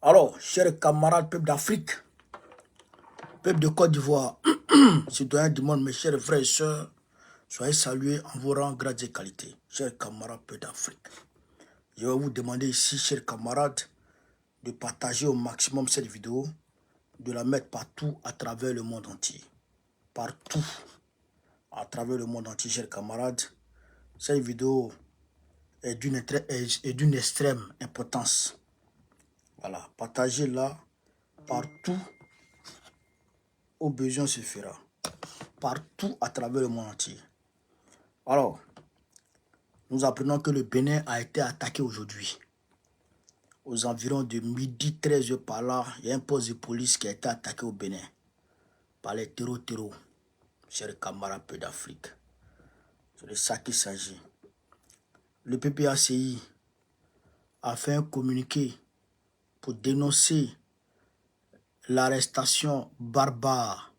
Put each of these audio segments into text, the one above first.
Alors, chers camarades, peuple d'Afrique, peuple de Côte d'Ivoire, citoyens du monde, mes chers frères et sœurs, soyez salués en vos rangs, grades et qualités. Chers camarades, peuple d'Afrique, je vais vous demander ici, chers camarades, de partager au maximum cette vidéo, de la mettre partout à travers le monde entier. Partout à travers le monde entier, chers camarades. Cette vidéo est d'une extrême importance. Voilà, partagez-la partout où besoin se fera. Partout à travers le monde entier. Alors, nous apprenons que le Bénin a été attaqué aujourd'hui. Aux environs de midi 13h par là, il y a un poste de police qui a été attaqué au Bénin par les terreaux, chers camarades peu d'Afrique. C'est de ça qu'il s'agit. Le PPACI a fait un communiqué pour dénoncer l'arrestation barbare.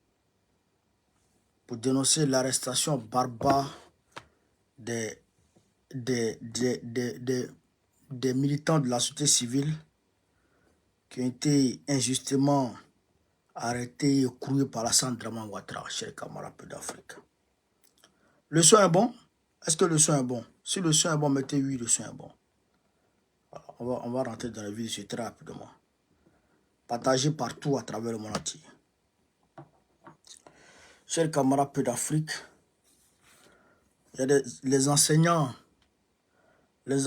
Des militants de la société civile qui ont été injustement arrêtés et écroués par Alassane Dramane Ouattara, chers camarades d'Afrique. Le son est bon? Est-ce que le son est bon? Si le son est bon, mettez oui, le son est bon. Alors, on va rentrer dans la vidéo très rapidement. Partagez partout à travers le monde entier. Chers camarades d'Afrique, il y a les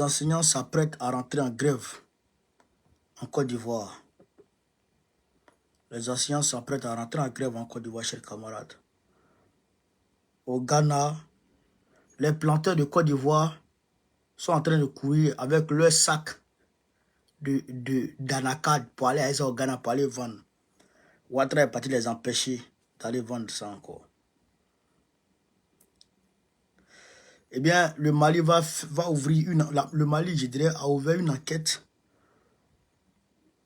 enseignants s'apprêtent à rentrer en grève en Côte d'Ivoire. Les enseignants s'apprêtent à rentrer en grève en Côte d'Ivoire, chers camarades. Au Ghana, les planteurs de Côte d'Ivoire sont en train de courir avec leur sac d'anacade pour aller au Ghana, pour aller vendre. Ouattara est parti les empêcher d'aller vendre ça encore. Eh bien, le Mali va ouvrir le Mali, je dirais, a ouvert une enquête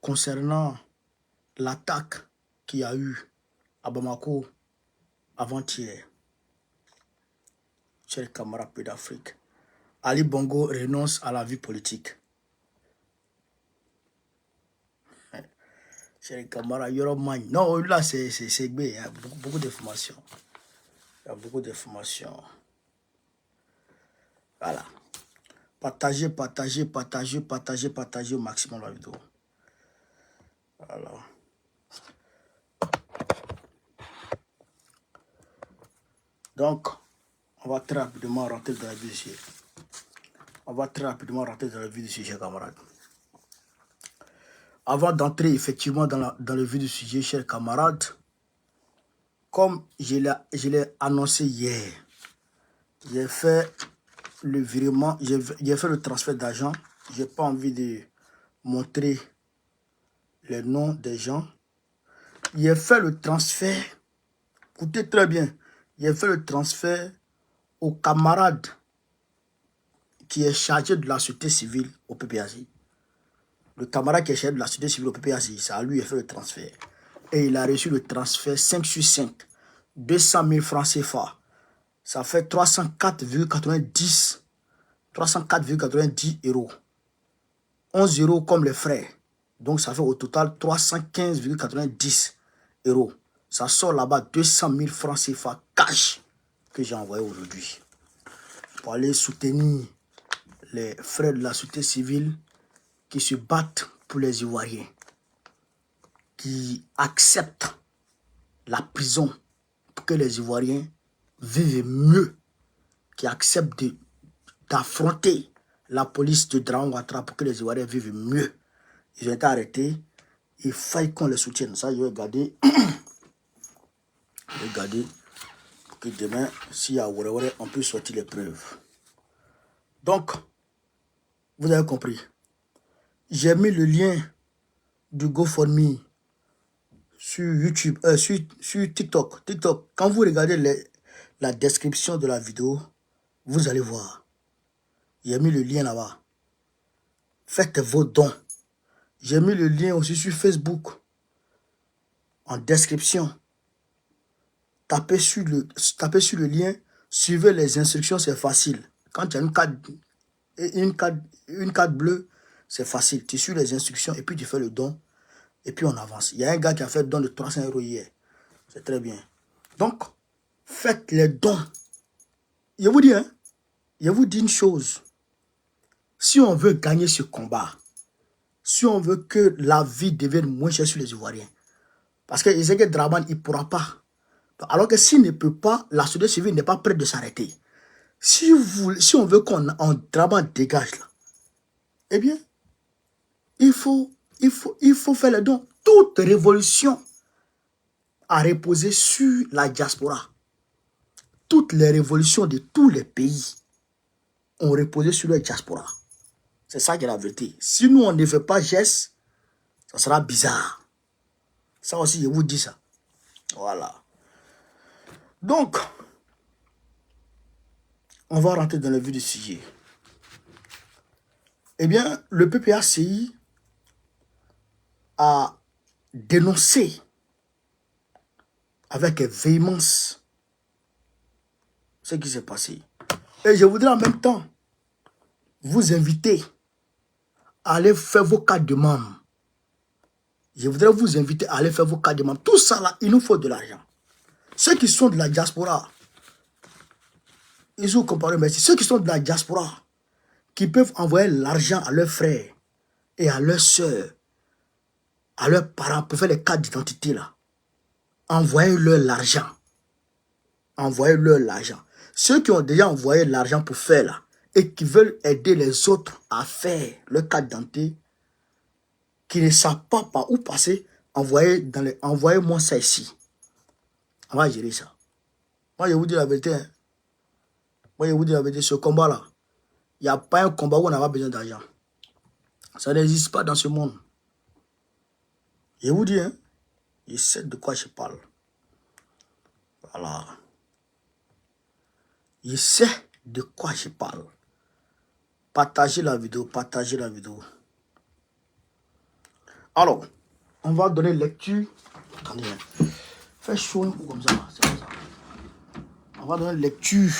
concernant l'attaque qu'il y a eu à Bamako avant-hier. Chers camarades d'Afrique, Ali Bongo renonce à la vie politique. Chers camarades, Yoromagne. Non, là, c'est B. Il y a beaucoup d'informations. Il y a beaucoup d'informations. Voilà. Partagez au maximum la vidéo. Voilà. Donc, on va très rapidement rentrer dans la vidéo. Chers camarades. Avant d'entrer effectivement dans le vif du sujet, chers camarades, comme je l'ai annoncé hier, j'ai fait le virement, j'ai fait le transfert d'argent. Je n'ai pas envie de montrer les noms des gens. J'ai fait le transfert, écoutez très bien, j'ai fait le transfert au camarade qui est chargé de la société civile au PPACI. Le camarade qui est chargé de la société civile au PPACI, c'est à lui qui a fait le transfert. Et il a reçu le transfert 5 sur 5, 200 000 francs CFA. Ça fait 304,90 euros. 11 euros comme les frais. Donc ça fait au total 315,90 euros. Ça sort là-bas 200 000 francs CFA cash que j'ai envoyé aujourd'hui. Pour aller soutenir les frères de la société civile qui se battent pour les Ivoiriens. Qui acceptent la prison pour que les Ivoiriens vivent mieux. Qui acceptent d'affronter la police de Dramane Ouattara pour que les Ivoiriens vivent mieux. Ils ont été arrêtés. Il faille qu'on les soutienne. Ça, je vais regarder. Regardez pour que demain, s'il y a Ouattara, on peut sortir les preuves. Donc, vous avez compris. J'ai mis le lien du GoFundMe sur YouTube, sur TikTok. Quand vous regardez la description de la vidéo, vous allez voir. J'ai mis le lien là-bas. Faites vos dons. J'ai mis le lien aussi sur Facebook. En description. Tapez sur le lien. Suivez les instructions, c'est facile. Quand tu as une carte bleue, c'est facile. Tu suis les instructions et puis tu fais le don. Et puis on avance. Il y a un gars qui a fait don de 300 € hier. C'est très bien. Donc, faites les dons. Je vous dis, hein, je vous dis une chose. Si on veut gagner ce combat, si on veut que la vie devienne moins chère sur les Ivoiriens, parce que Ezekiel Draman, il ne pourra pas. Alors que s'il ne peut pas, la société civile n'est pas prête de s'arrêter. Si on veut qu'on Draman dégage là, eh bien, il faut faire les dons. Toute révolution a reposé sur la diaspora. Toutes les révolutions de tous les pays ont reposé sur la diaspora. C'est ça qui est la vérité. Si nous, on ne fait pas geste, ça sera bizarre. Ça aussi, je vous dis ça. Voilà. Donc, on va rentrer dans le vif du sujet. Eh bien, le PPACI a dénoncé avec véhémence ce qui s'est passé. Et je voudrais en même temps vous inviter à aller faire vos cartes de membres. Je voudrais vous inviter à aller faire vos cartes de membres. Tout ça là, il nous faut de l'argent. Ceux qui sont de la diaspora, ils ont comparé, mais ceux qui sont de la diaspora, qui peuvent envoyer l'argent à leurs frères et à leurs soeurs, à leurs parents pour faire les cartes d'identité là. Envoyez-leur l'argent. Envoyez-leur l'argent. Ceux qui ont déjà envoyé l'argent pour faire là, et qui veulent aider les autres à faire leur carte d'identité, qui ne savent pas par où passer, envoyez-moi ça ici. On va gérer ça. Moi, je vous dis la vérité. Hein. Moi, je vous dis la vérité. Ce combat-là, il n'y a pas un combat où on n'a pas besoin d'argent. Ça n'existe pas dans ce monde. Je vous dis, hein, je sais de quoi je parle. Voilà. Je sais de quoi je parle. Partagez la vidéo, partagez la vidéo. Alors, on va donner lecture. Attendez, hein. Fais chaud un coup comme ça. C'est comme ça. On va donner lecture.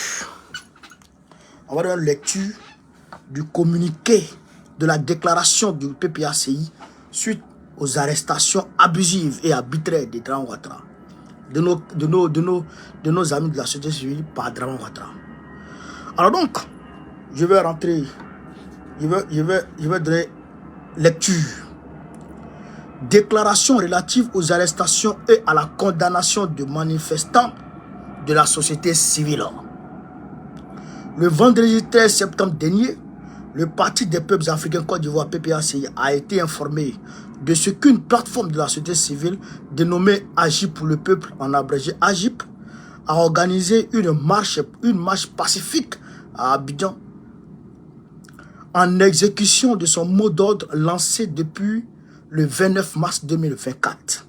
On va donner lecture du communiqué de la déclaration du PPACI suite aux arrestations abusives et arbitraires de Draman Ouattara. De nos amis de la société civile par Draman Ouattara. Alors donc, je vais rentrer, je vais donner lecture. Déclaration relative aux arrestations et à la condamnation de manifestants de la société civile. Le vendredi 13 septembre dernier, le Parti des peuples africains Côte d'Ivoire PPACI a été informé de ce qu'une plateforme de la société civile dénommée Agip pour le peuple, en abrégé Agip, a organisé une marche pacifique à Abidjan en exécution de son mot d'ordre lancé depuis le 29 mars 2024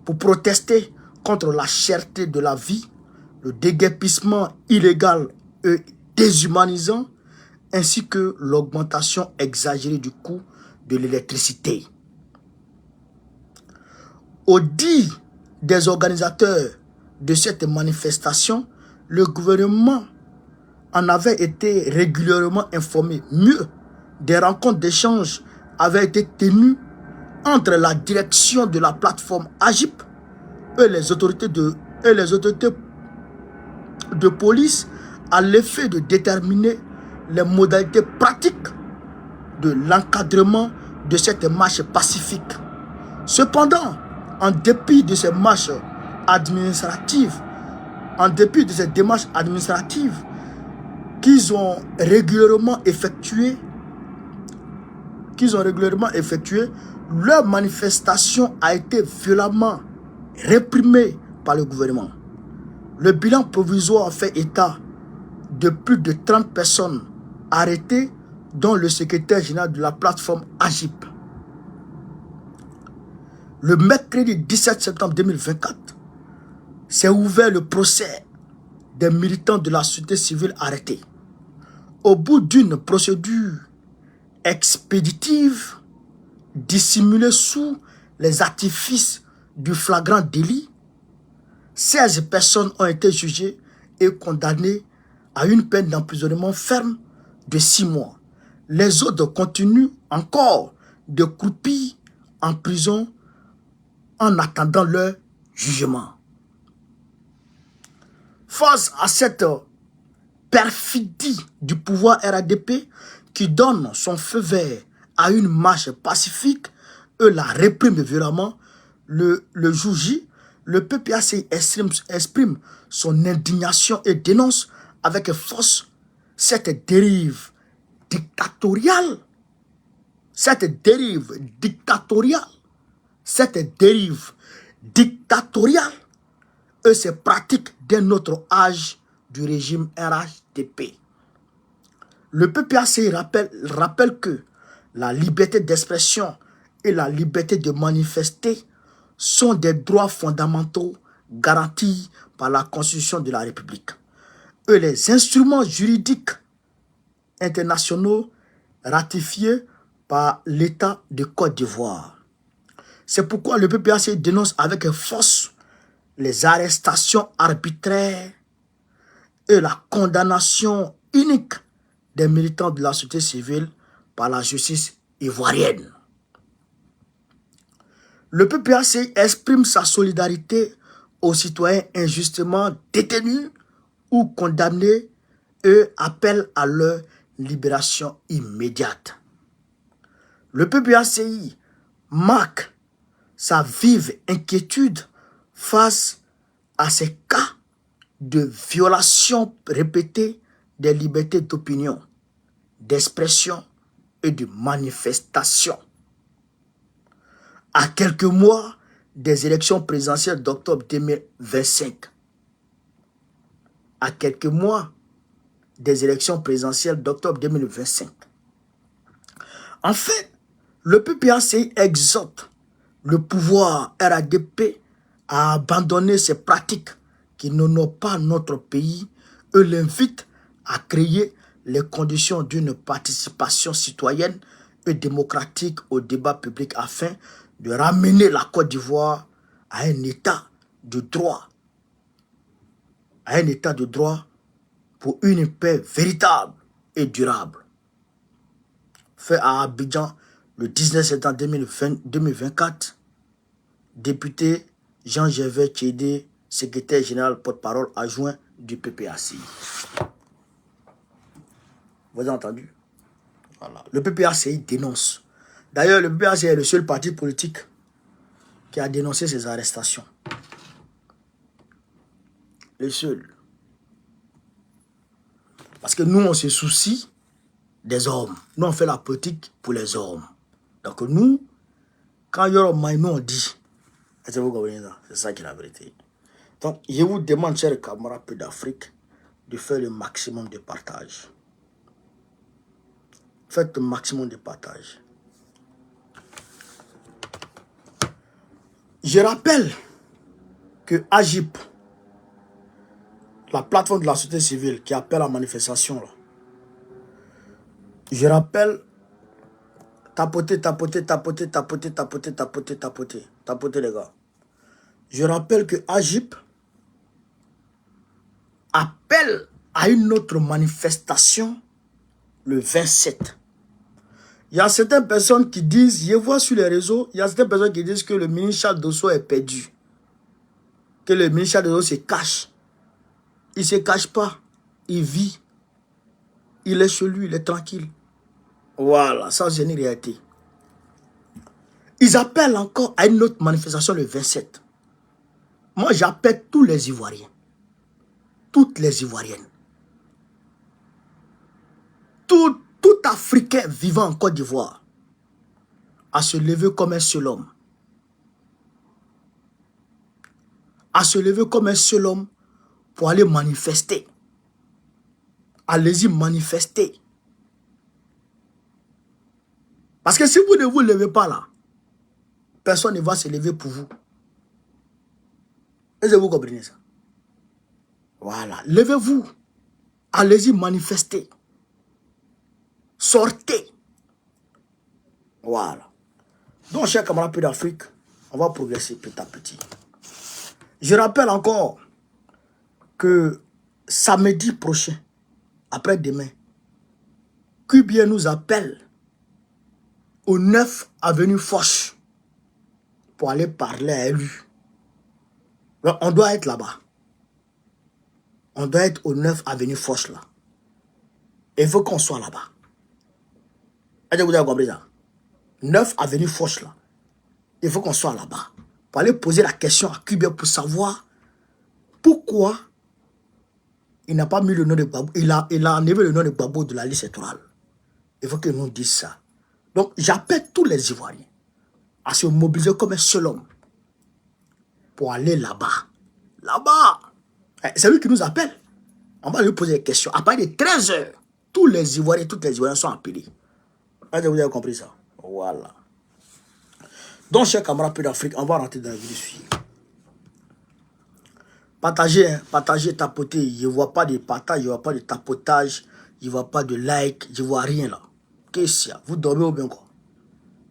pour protester contre la cherté de la vie, le déguerpissement illégal et déshumanisant, ainsi que l'augmentation exagérée du coût de l'électricité. Au dit des organisateurs de cette manifestation, le gouvernement en avait été régulièrement informé. Mieux, des rencontres d'échange avaient été tenues entre la direction de la plateforme Agip et les autorités de police à l'effet de déterminer les modalités pratiques de l'encadrement de cette marche pacifique. Cependant, en dépit de ces marches administratives, en dépit de ces démarches administratives qu'ils ont régulièrement effectuées, leur manifestation a été violemment réprimée par le gouvernement. Le bilan provisoire fait état de plus de 30 personnes arrêtées, dont le secrétaire général de la plateforme Agip. Le mercredi 17 septembre 2024, s'est ouvert le procès des militants de la société civile arrêtés. Au bout d'une procédure expéditive, dissimulée sous les artifices du flagrant délit, 16 personnes ont été jugées et condamnées à une peine d'emprisonnement ferme de 6 mois. Les autres continuent encore de croupir en prison en attendant leur jugement. Face à cette perfidie du pouvoir RADP qui donne son feu vert à une marche pacifique, eux la répriment violemment, le jour J, le PPACI exprime son indignation et dénonce avec force cette dérive dictatoriale. Cette dérive dictatoriale. Cette dérive dictatoriale. Eux, c'est pratique d'un autre âge du régime RHDP. Le PPACI rappelle que la liberté d'expression et la liberté de manifester sont des droits fondamentaux garantis par la Constitution de la République. Et les instruments juridiques internationaux ratifiés par l'État de Côte d'Ivoire. C'est pourquoi le PPACI dénonce avec force les arrestations arbitraires et la condamnation unique des militants de la société civile par la justice ivoirienne. Le PPACI exprime sa solidarité aux citoyens injustement détenus ou condamnés et appelle à leur libération immédiate. Le PPACI marque sa vive inquiétude face à ces cas de violation répétée des libertés d'opinion, d'expression et de manifestation. À quelques mois des élections présidentielles d'octobre 2025. À quelques mois des élections présidentielles d'octobre 2025. En fait, le PPACI exhorte le pouvoir RADP à abandonner ces pratiques qui n'honorent pas notre pays et l'invite à créer les conditions d'une participation citoyenne et démocratique au débat public afin de ramener la Côte d'Ivoire à un état de droit. À un état de droit pour une paix véritable et durable. Fait à Abidjan le 19 septembre 2024, député Jean-Gervais Tchédé, secrétaire général porte-parole adjoint du PPACI. Vous avez entendu? Voilà. Le PPACI dénonce. D'ailleurs, le PPACI est le seul parti politique qui a dénoncé ces arrestations. Le seul. Parce que nous, on se soucie des hommes. Nous, on fait la politique pour les hommes. Donc nous, quand il y a un nous, on dit. C'est ça qui est la vérité. Donc, je vous demande, chers camarades d'Afrique, de faire le maximum de partage. Faites le maximum de partage. Je rappelle que AGIP, la plateforme de la société civile qui appelle à la manifestation, là, je rappelle, tapotez les gars. Je rappelle que AGIP appelle à une autre manifestation le 27. Il y a certaines personnes qui disent, je vois sur les réseaux, il y a certaines personnes qui disent que le ministre Charles Dosso est perdu. Que le ministre Charles Dosso se cache. Il ne se cache pas. Il vit. Il est chez lui, il est tranquille. Voilà, ça c'est une réalité. Ils appellent encore à une autre manifestation le 27. Moi, j'appelle tous les Ivoiriens. Toutes les Ivoiriennes. Tout Africain vivant en Côte d'Ivoire à se lever comme un seul homme. À se lever comme un seul homme pour aller manifester. Allez-y manifester. Parce que si vous ne vous levez pas là, personne ne va se lever pour vous. Est-ce que vous comprenez ça? Voilà. Levez-vous. Allez-y manifester. Sortez. Voilà. Donc, chers camarades d'Afrique, on va progresser petit à petit. Je rappelle encore que samedi prochain, après-demain, QBN nous appelle au 9 avenue Foch pour aller parler à lui. Donc, on doit être là-bas. On doit être au 9 avenue Foch là. Il faut qu'on soit là-bas. Est-ce que vous avez compris ça? 9 avenue Foch là. Il faut qu'on soit là-bas. Pour aller poser la question à Cuba pour savoir pourquoi il n'a pas mis le nom de Gbagbo. Il a enlevé le nom de Gbagbo de la liste électorale. Il faut qu'il nous dise ça. Donc, j'appelle tous les Ivoiriens à se mobiliser comme un seul homme pour aller là-bas. Là-bas. C'est lui qui nous appelle. On va lui poser des questions. À partir de 13 h, tous les Ivoiriens, toutes les Ivoiriens sont appelés. Est-ce que vous avez compris ça? Voilà. Donc, chers camarades peu d'Afrique, on va rentrer dans la vie du sujet. Partagez, hein, partagez, tapotez. Je ne vois pas de partage, je ne vois pas de tapotage, je ne vois pas de like, je ne vois rien là. Qu'est-ce qu'il y a? Vous dormez ou bien quoi?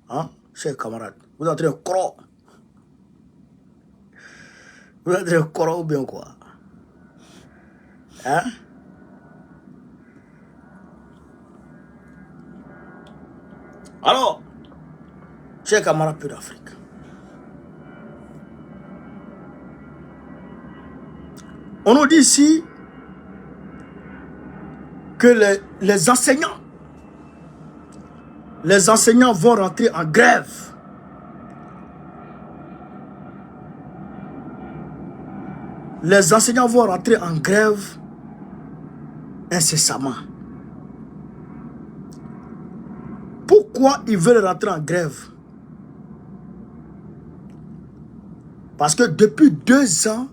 Hein, chers camarades, vous êtes en train de croire. Vous êtes en train de croire ou bien quoi? Hein? Alors, chers camarades peu d'Afrique, on nous dit ici que les enseignants vont rentrer en grève. Les enseignants vont rentrer en grève incessamment. Pourquoi ils veulent rentrer en grève? Parce que depuis 2 ans,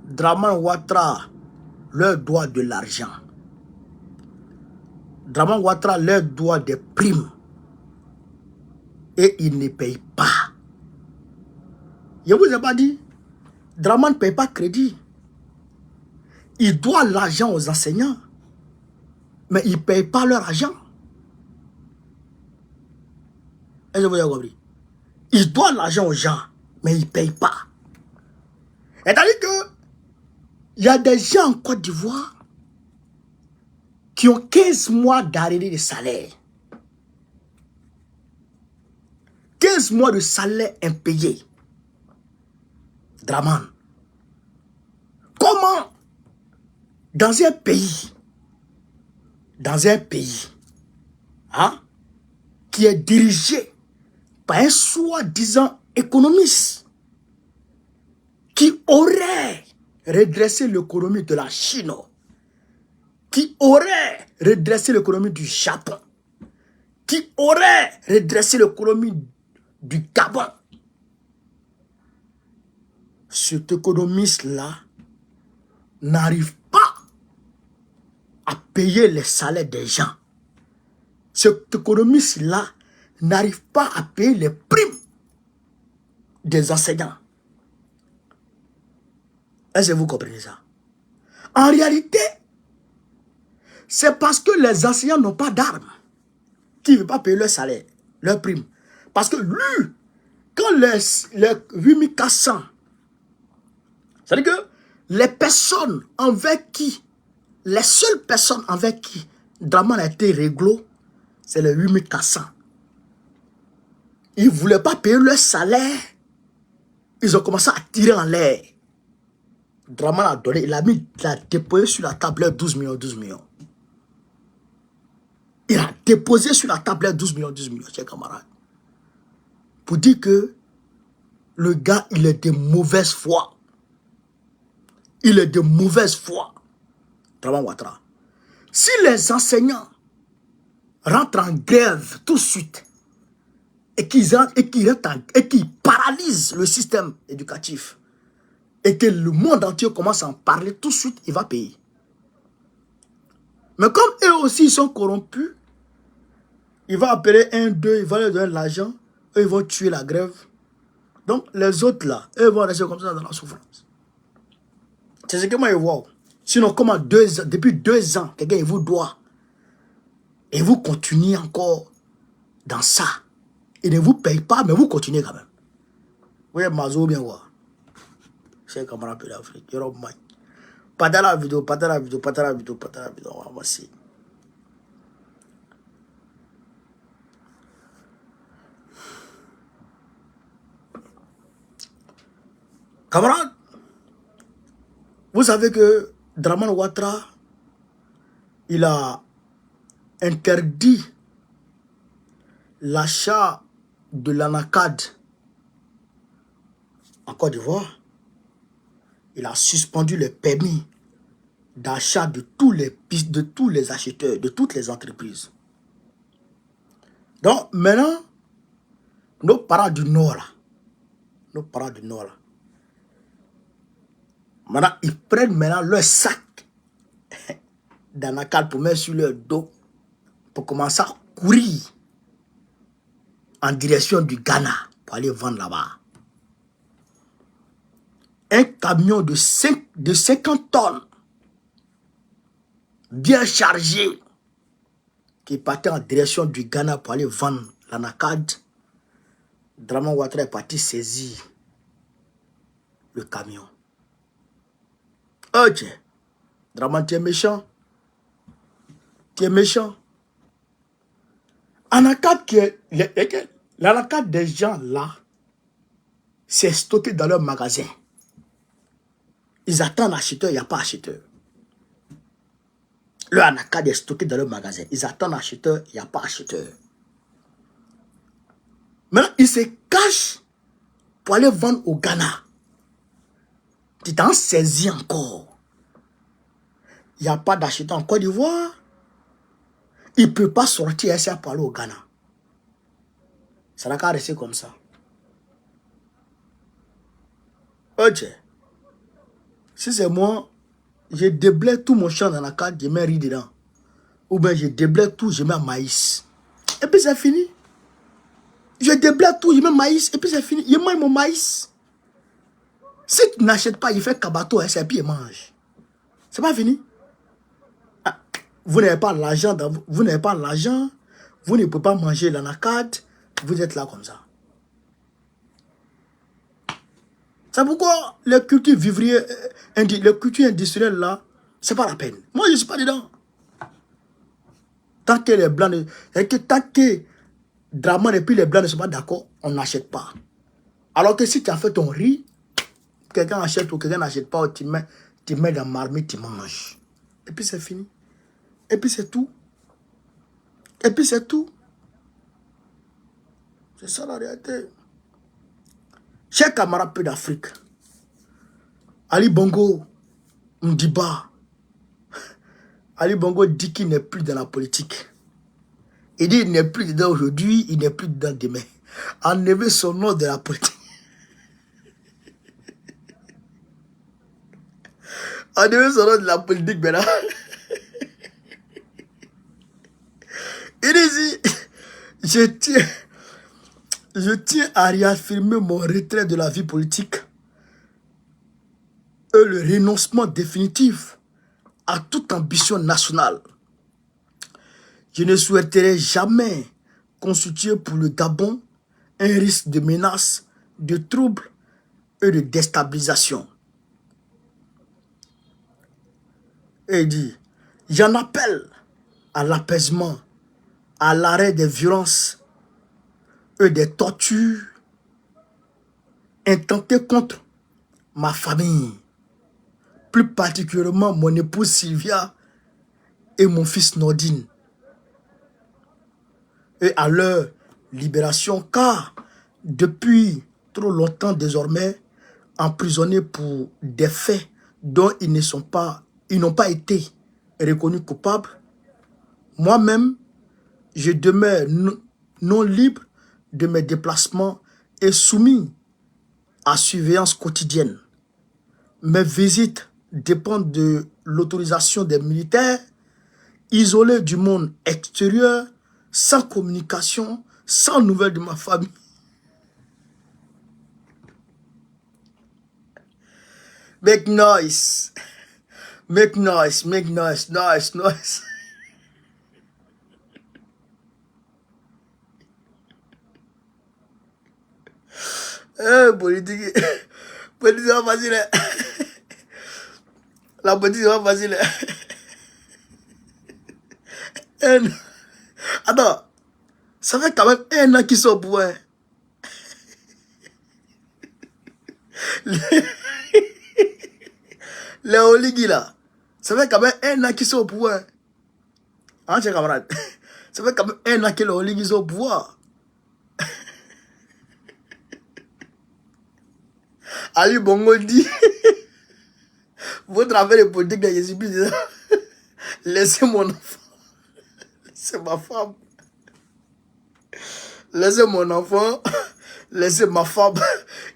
Dramane Ouattara leur doit de l'argent. Dramane Ouattara leur doit des primes. Et ils ne payent pas. Je vous ai pas dit, Dramane ne paye pas crédit. Il doit l'argent aux enseignants. Mais ils ne payent pas leur argent. Est-ce que vous avez compris? Ils doivent l'argent aux gens, mais ils ne payent pas. C'est-à-dire que il y a des gens en Côte d'Ivoire qui ont 15 mois d'arrêt de salaire. 15 mois de salaire impayé. Dramane. Comment dans un pays hein, qui est dirigé par un soi-disant économiste qui aurait redressé l'économie de la Chine, qui aurait redressé l'économie du Japon, qui aurait redressé l'économie du Gabon. Cet économiste-là n'arrive pas à payer les salaires des gens. Cet économiste-là n'arrive pas à payer les primes des enseignants. Est-ce que vous comprenez ça? En réalité, c'est parce que les enseignants n'ont pas d'armes qu'ils ne veulent pas payer leur salaire, leur prime. Parce que lui, quand les 8400, c'est-à-dire que les personnes envers qui, les seules personnes envers qui Dramane a été réglo, c'est les 8400. Ils ne voulaient pas payer leur salaire. Ils ont commencé à tirer en l'air. Dramane a donné, il a déposé sur la table 12 millions, 12 millions. Il a déposé sur la table 12 millions, chers camarades. Pour dire que le gars, il est de mauvaise foi. Il est de mauvaise foi. Dramane Ouattara. Si les enseignants rentrent en grève tout de suite et qu'ils paralysent le système éducatif et que le monde entier commence à en parler tout de suite, il va payer. Mais comme eux aussi ils sont corrompus, il va appeler 1, 2, il va leur donner l'argent, eux ils vont tuer la grève. Donc les autres là, eux vont rester comme ça dans la souffrance. C'est ce que moi je vois. Sinon, comment depuis 2 ans, quelqu'un il vous doit et vous continuez encore dans ça. Il ne vous paye pas, mais vous continuez quand même. Vous voyez, Mazo bien voir. C'est comme un peu d'Afrique. Partagez la vidéo, partagez la vidéo. On va voir. Camarades, vous savez que Dramane Ouattara, il a interdit l'achat de l'anacad en Côte d'Ivoire. Il a suspendu les permis d'achat de tous les acheteurs, de toutes les entreprises. Donc maintenant, nos parents du Nord là, maintenant ils prennent maintenant leur sac d'anacal pour mettre sur leur dos pour commencer à courir en direction du Ghana pour aller vendre là-bas. Un camion de 50 tonnes bien chargé qui partait en direction du Ghana pour aller vendre l'anacad. Dramane Ouattara est parti saisir le camion. Ok. Dramane, tu es méchant. Tu es méchant. Anacad, l'anacad des gens là, c'est stocké dans leur magasin. Ils attendent l'acheteur, il n'y a pas acheteur. Le anacad est stocké dans leur magasin. Ils attendent l'acheteur, il n'y a pas acheteur. Maintenant, ils se cachent pour aller vendre au Ghana. Tu t'en saisis encore. Il n'y a pas d'acheteur en Côte d'Ivoire. Il ne peut pas sortir ça pour aller au Ghana. Ça n'a qu'à rester comme ça. Ok. Si c'est moi, je déblaye tout mon champ dans la carte, je mets riz dedans. Ou bien je déblaye tout, je mets maïs. Et puis c'est fini. Je déblaye tout, je mets maïs, et puis c'est fini. Je mange mon maïs. Si tu n'achètes pas, il fait cabato, et puis il mange. C'est pas fini. Ah, vous n'avez pas l'argent, vous n'avez pas l'argent, vous ne pouvez pas manger l'anacad, vous êtes là comme ça. C'est pourquoi les cultures vivrières, les cultures industrielles là, c'est pas la peine. Moi, je ne suis pas dedans. Tant que les blancs, tant que Dramane et puis les blancs ne sont pas d'accord, on n'achète pas. Alors que si tu as fait ton riz, quelqu'un achète ou quelqu'un n'achète pas, tu mets dans la marmite, tu manges. Et puis c'est fini. Et puis c'est tout. Et puis c'est tout. C'est ça la réalité. Chers camarades peu d'Afrique, Ali Bongo Ndiba, Ali Bongo dit qu'il n'est plus dans la politique. Il dit qu'il n'est plus dedans aujourd'hui, il n'est plus dedans demain. Enlevez son nom de la politique. Enlevez son nom de la politique maintenant. Il dit, je tiens à réaffirmer mon retrait de la vie politique et le renoncement définitif à toute ambition nationale. Je ne souhaiterais jamais constituer pour le Gabon un risque de menace, de trouble et de déstabilisation. Et il dit, j'en appelle à l'apaisement, à l'arrêt des violences et des tortures intentées contre ma famille, plus particulièrement mon épouse Sylvia et mon fils Nordine, et à leur libération, car depuis trop longtemps désormais emprisonnés pour des faits dont ils n'ont pas été reconnus coupables. Moi-même, je demeure non libre de mes déplacements et soumis à surveillance quotidienne. Mes visites dépendent de l'autorisation des militaires, isolés du monde extérieur, sans communication, sans nouvelles de ma famille. Make noise. Make noise, make noise, noise, noise. Politique. Politique, c'est pas facile. La politique, c'est pas facile. Attends, ça fait quand même 1 an qu'ils sont au pouvoir. Les Oligui là, ça fait quand même 1 an qu'ils sont au pouvoir. Hein, chers camarades? Ça fait quand même 1 an que les Oligui sont au pouvoir. Ali Bongo dit, votre affaire de politique, je suis plus dedans. Laissez mon enfant. Laissez ma femme. Laissez mon enfant. Laissez ma femme.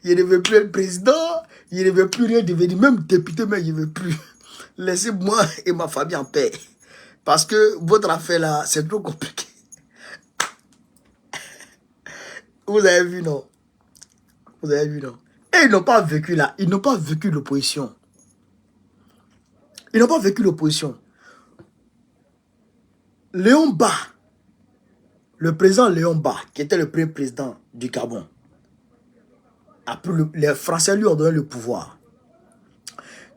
Je ne veux plus être président. Je ne veux plus rien devenir. Même député, mais je ne veux plus. Laissez-moi et ma famille en paix. Parce que votre affaire là, c'est trop compliqué. Vous avez vu, non? Vous avez vu, non? Et ils n'ont pas vécu là. Ils n'ont pas vécu l'opposition. Ils n'ont pas vécu l'opposition. Léon Ba, le président Léon Ba, qui était le premier président du Gabon, les Français lui ont donné le pouvoir.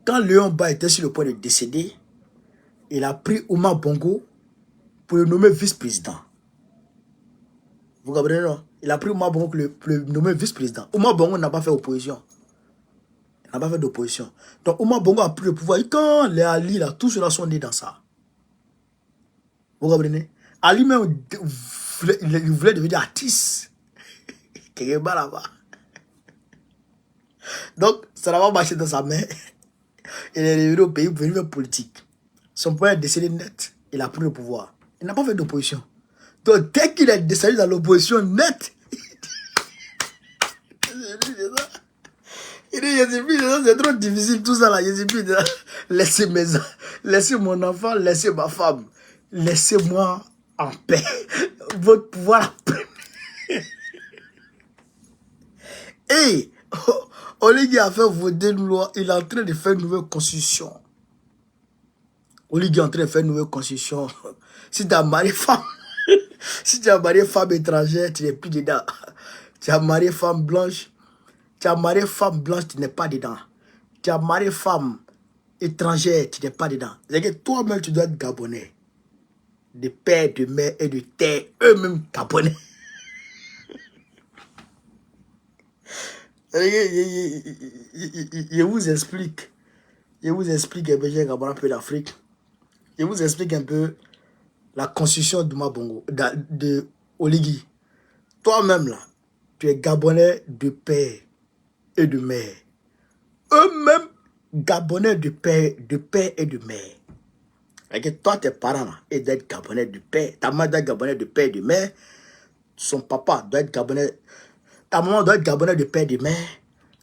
Quand Léon Ba était sur le point de décéder, il a pris Oumar Bongo pour le nommer vice-président. Vous comprenez, non? Il a pris Oumar Bongo pour le nommer vice-président. Oumar Bongo n'a pas fait opposition. Il n'a pas fait d'opposition. Donc Oumar Bongo a pris le pouvoir. Et quand les Ali, là, tous ceux-là sont nés dans ça. Vous comprenez? Ali même, il voulait devenir artiste. Quelque part là-bas. Donc, ça n'a pas marché dans sa main. Il est revenu au pays pour venir faire politique. Son père est décédé net. Il a pris le pouvoir. Il n'a pas fait d'opposition. Donc, dès qu'il est décédé dans l'opposition net, il dit, c'est trop difficile tout ça là. Laissez mon enfant, laissez ma femme. Laissez-moi en paix. Votre pouvoir. Et Oligui a fait voter une loi. Il est en train de faire une nouvelle constitution. Oligui est en train de faire une nouvelle constitution. Si tu as marié femme, si tu as marié femme étrangère, tu n'es plus dedans. Tu as marié femme blanche, tu n'es pas dedans. Tu as marié femme étrangère, tu n'es pas dedans. C'est que toi-même, tu dois être gabonais. De père, de mère et de terre, eux-mêmes gabonais. Je vous explique. Je vous explique un peu, j'ai un peu d'Afrique. Je vous explique un peu la constitution de Mabongo, de Oligui. Toi-même là, tu es gabonais de père et de mère. Eux-mêmes gabonais de père et de mère. Et que toi, tes parents là, ils doivent être gabonais de père. Ta mère doit être gabonais de père et de mère. Son papa doit être gabonais. Ta maman doit être gabonais de père et de mère.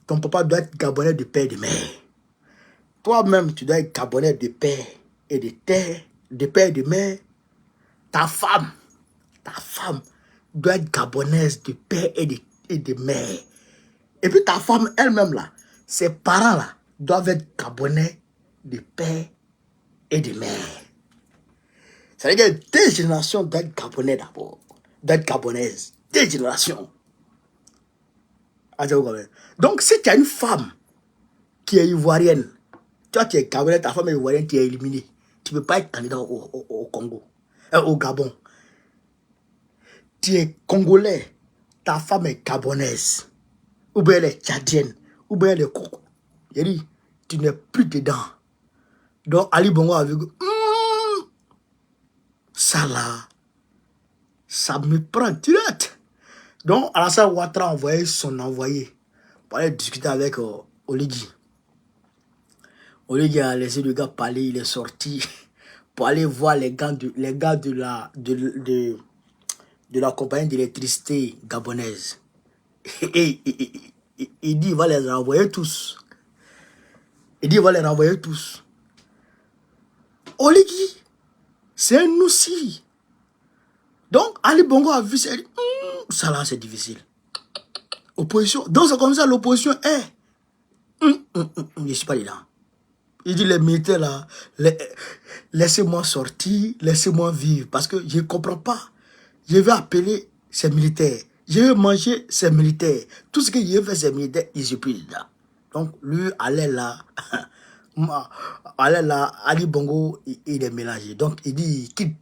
Ton papa doit être gabonais de père et de mère. Toi-même, tu dois être gabonais de père et de terre, de père et de mère. Ta femme doit être gabonaise de père et de mère. Et puis ta femme elle-même là, ses parents là, doivent être gabonais de père et de mère. C'est-à-dire que 2 générations doivent être gabonais d'abord. Doivent être gabonaises. 2 générations. Donc si tu as une femme qui est ivoirienne, toi tu es gabonais, ta femme est ivoirienne, tu es éliminé. Tu ne peux pas être candidat au Congo, au Gabon. Tu es congolais, ta femme est gabonaise, ou bien elle est tchadienne, ou bien elle est coco. J'ai dit, tu n'es plus dedans. Donc Ali Bongo a vu que ça là, ça me prend direct. Donc Alassane Ouattara a envoyé son envoyé pour aller discuter avec Oligui. Oligui a laissé le gars parler, il est sorti pour aller voir les gars de la compagnie d'électricité gabonaise. Et il dit il va les renvoyer tous. Oligui, c'est un aussi. Donc Ali Bongo a vu, ça dit, ça là c'est difficile. Opposition. Donc c'est comme ça l'opposition est. Je ne suis pas dedans. Il dit les militaires là, laissez-moi sortir, laissez-moi vivre. Parce que je ne comprends pas. Je vais appeler ces militaires. Je vais manger ces militaires. Tout ce que je vais faire ces militaires, ils ne sont plus dedans. Donc lui, allait là, Ali Bongo, il est mélangé. Donc il dit, il quitte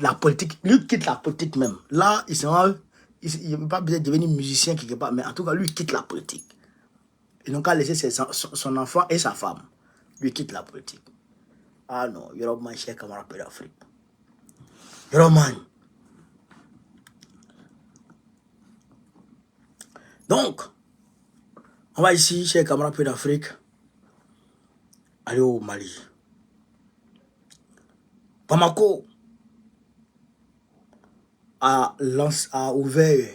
la politique. Lui quitte la politique même. Là, il ne veut pas besoin de devenir musicien quelque part. Mais en tout cas, lui quitte la politique. Ils n'ont qu'à laisser son enfant et sa femme. lui quitte la politique. Ah non, Yoroman, cher camarade Peu d'Afrique. Yoroman. Donc, on va ici, cher camarade Peu d'Afrique, aller au Mali. Bamako a ouvert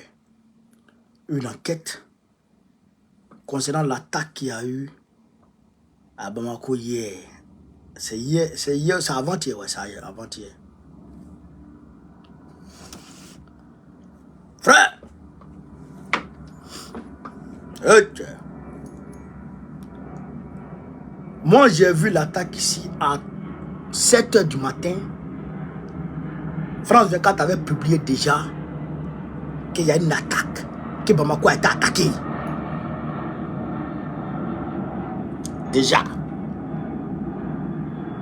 une enquête concernant l'attaque qu'il y a eu à Bamako hier. C'est hier, c'est avant-hier, ouais, c'est avant-hier. Frère! Ok. Moi, j'ai vu l'attaque ici à 7 h du matin. France 24 avait publié déjà qu'il y a une attaque, que Bamako a été attaqué. Déjà.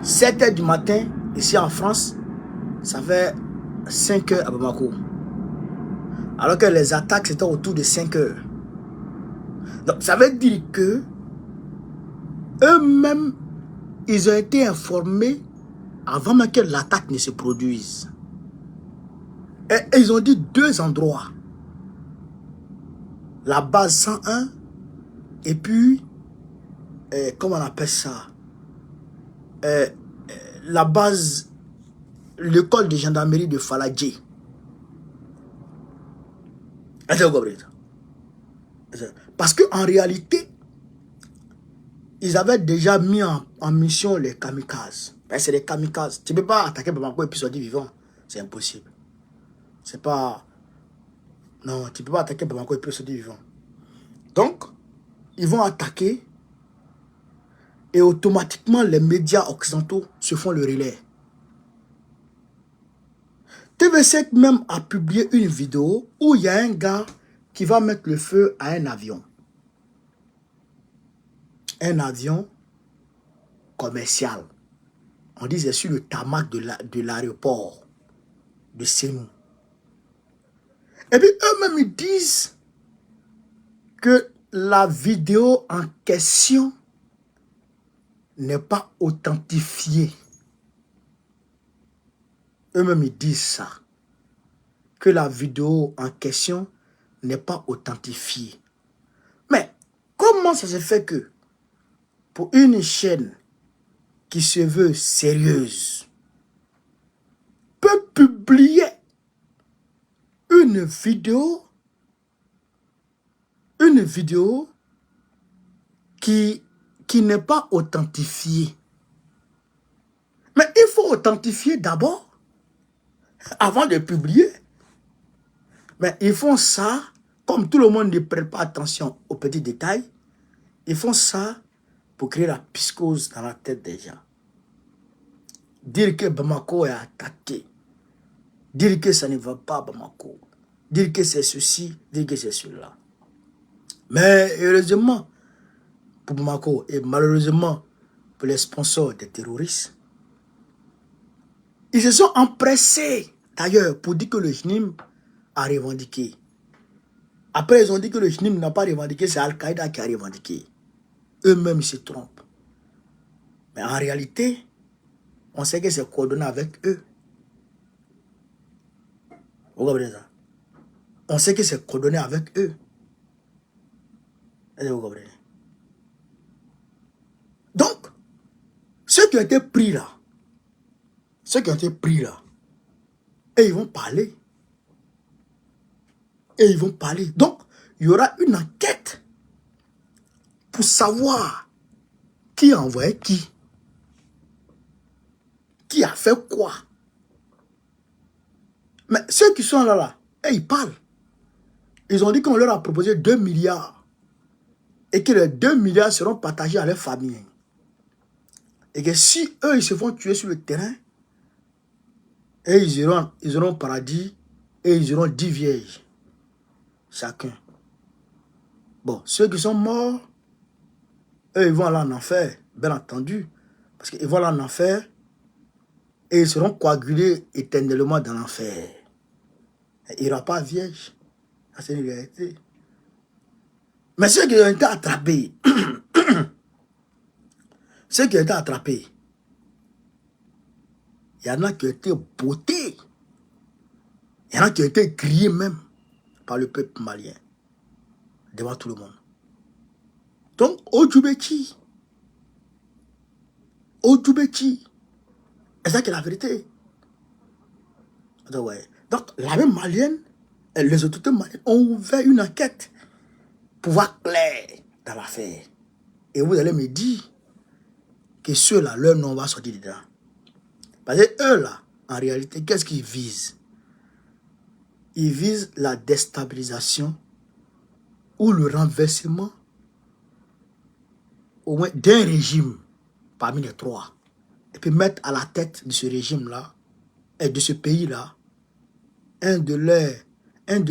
7 h du matin, ici en France, ça fait 5 h à Bamako. Alors que les attaques, c'était autour de 5 h. Donc, ça veut dire que eux-mêmes, ils ont été informés avant même que l'attaque ne se produise. Et ils ont dit 2 endroits. La base 101 et puis, comment on appelle ça? La base, l'école de gendarmerie de Faladji. Parce qu'en réalité, ils avaient déjà mis en mission les kamikazes. C'est les kamikazes. Tu ne peux pas attaquer Bamako et puis sortir vivant. C'est impossible. C'est pas... Non, tu ne peux pas attaquer Bamako et puis sortir vivant. Donc, ils vont attaquer et automatiquement les médias occidentaux se font le relais. TV5 même a publié une vidéo où il y a un gars qui va mettre le feu à un avion. Un avion commercial. On dit c'est sur le tarmac de l'aéroport de Sénou. Et puis eux-mêmes ils disent que la vidéo en question n'est pas authentifiée. Eux-mêmes ils disent ça. Que la vidéo en question n'est pas authentifiée. Mais comment ça se fait que pour une chaîne qui se veut sérieuse peut publier une vidéo qui n'est pas authentifiée? Mais il faut authentifier d'abord avant de publier. Mais ils font ça, comme tout le monde ne prête pas attention aux petits détails, ils font ça pour créer la psychose dans la tête des gens. Dire que Bamako est attaqué, dire que ça ne va pas Bamako, dire que c'est ceci, dire que c'est cela. Mais heureusement pour Bamako et malheureusement pour les sponsors des terroristes, ils se sont empressés d'ailleurs pour dire que le JNIM a revendiqué. Après, ils ont dit que le JNIM n'a pas revendiqué, c'est Al-Qaïda qui a revendiqué. Eux-mêmes se trompent. Mais en réalité, on sait que c'est coordonné avec eux. Vous comprenez ça? On sait que c'est coordonné avec eux. Vous comprenez? Donc, ceux qui ont été pris là, et ils vont parler. Et ils vont parler. Donc, il y aura une enquête pour savoir qui a envoyé qui. Qui a fait quoi. Mais ceux qui sont là, ils parlent. Ils ont dit qu'on leur a proposé 2 milliards. Et que les 2 milliards seront partagés à leur famille. Et que si eux, ils se font tuer sur le terrain, et ils auront paradis, et ils auront 10 vierges. Chacun. Bon, ceux qui sont morts, eux, ils vont aller en enfer, bien entendu. Parce qu'ils vont aller en enfer, et ils seront coagulés éternellement dans l'enfer. Il n'y aura pas vierge. C'est une réalité. Mais ceux qui ont été attrapés, Ceux qui ont été attrapés, il y en a qui ont été bottés. Il y en a qui ont été grillés même par le peuple malien. Devant tout le monde. Donc, Odjoubeki. C'est ça qui est la vérité. Donc, ouais. Donc, la même malienne, les autorités maliennes ont ouvert une enquête pour voir clair dans l'affaire. Et vous allez me dire que ceux-là, leur nom va sortir dedans. Parce que eux, là, en réalité, qu'est-ce qu'ils visent? Ils visent la déstabilisation ou le renversement au moins d'un régime parmi les trois. Et puis mettre à la tête de ce régime-là et de ce pays-là un de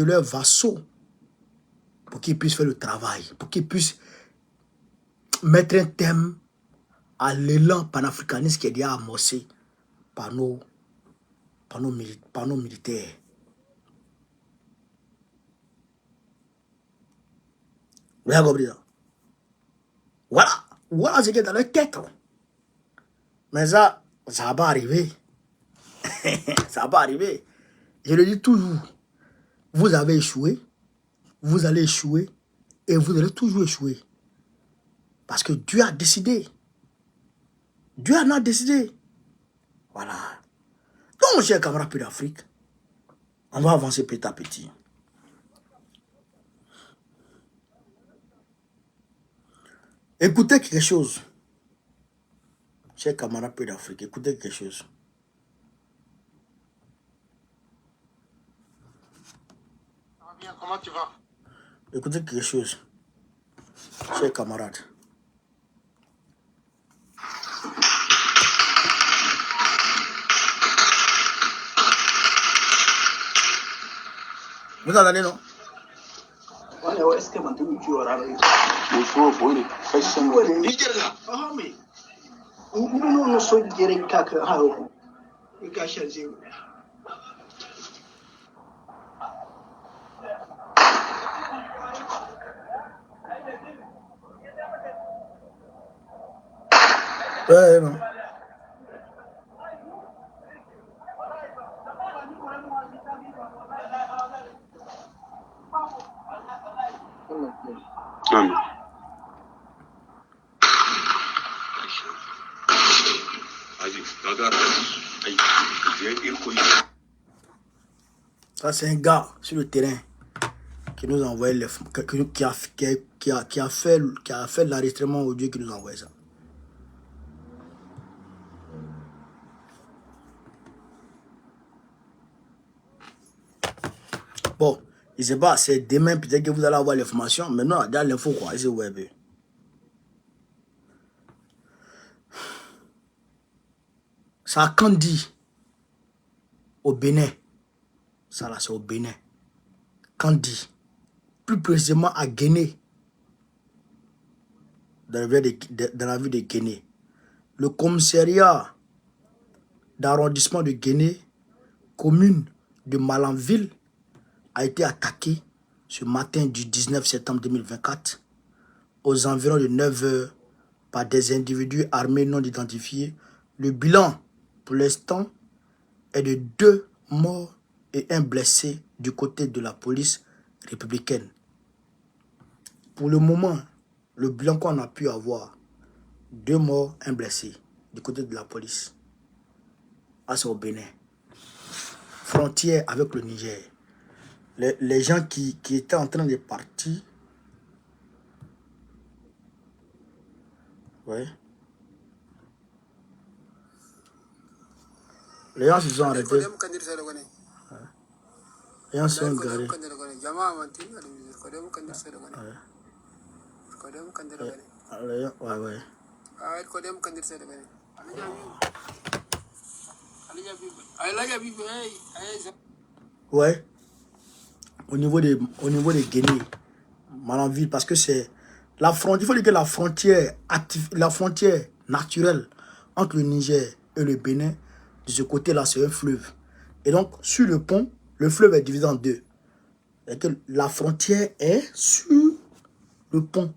leurs vassaux pour qu'ils puissent faire le travail, pour qu'ils puissent mettre un thème à l'élan panafricaniste qui est déjà amorcé par nos militaires. Vous avez compris ça? Voilà ce qui est dans leur tête. Mais ça va pas arriver. Ça va pas arriver. Je le dis toujours. Vous avez échoué. Vous allez échouer. Et vous allez toujours échouer. Parce que Dieu a décidé. Dieu en a décidé. Voilà. Donc, chers camarades d'Afrique, on va avancer petit à petit. Écoutez quelque chose. Chers camarades d'Afrique, écoutez quelque chose. Ça va bien, comment tu vas? Écoutez quelque chose. Chers camarades. Vous entendez, non? Est-ce que tu auras Ouais, non. Ça, c'est un gars sur le terrain qui nous a envoyé les qui a fait l'enregistrement audio qui nous a envoyé ça. Bon, je ne sais pas, c'est demain peut-être que vous allez avoir l'information. Maintenant, dans l'info, quoi, c'est web. Ça a Kandi, au Bénin. Ça là, c'est au Bénin. Kandi. Plus précisément à Guinée. Dans la ville de Guinée. Le commissariat d'arrondissement de Guinée, commune de Malanville, a été attaqué ce matin du 19 septembre 2024 aux environs de 9 h par des individus armés non identifiés. Le bilan, pour l'instant, est de 2 morts et 1 blessé du côté de la police républicaine. Pour le moment, le bilan qu'on a pu avoir, 2 morts, 1 blessé du côté de la police. Ah, c'est au Bénin. Frontière avec le Niger. Les gens qui étaient en train de partir, ouais. Les gens se sont arrêtés. Les gens se sont garés. Ouais. Ouais. Au niveau de Guinée, Malanville, parce que c'est la frontière. Il faut dire que la frontière naturelle entre le Niger et le Bénin, de ce côté-là, c'est un fleuve. Et donc, sur le pont, le fleuve est divisé en deux. Et que la frontière est sur le pont.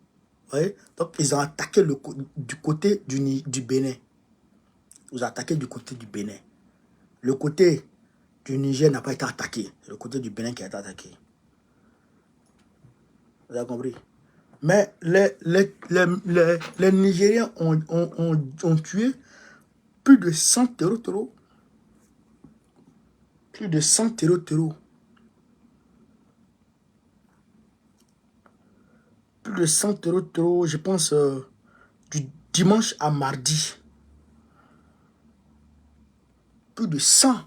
voyez? Donc, ils ont attaqué du côté du Bénin. Ils ont attaqué du côté du Bénin. Le côté du Niger n'a pas été attaqué. C'est le côté du Bénin qui a été attaqué. Vous avez compris? Mais les Nigériens ont tué plus de 100 terreaux. Plus de 100 terreaux. Plus de 100 terreaux, je pense, du dimanche à mardi. Plus de 100